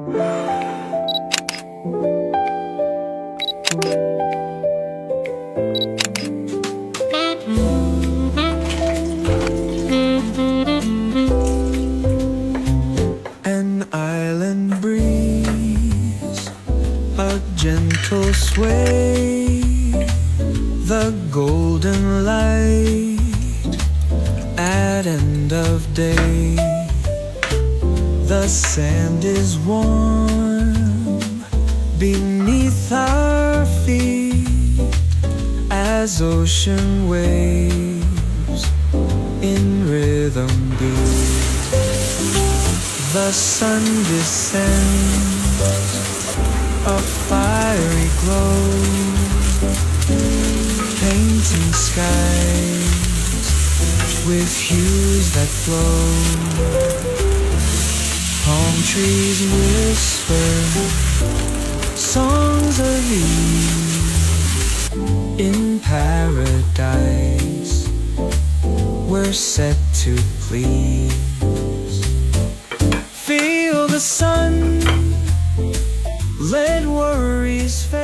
An island breeze, a gentle sway, the golden light at end of day. The sand is warm beneath our feet as ocean waves in rhythm beat. The sun descends, a fiery glow, painting skies with hues that flow. Palm trees whisper songs of ease. In paradise we're set to please. Feel the sun, let worries fade.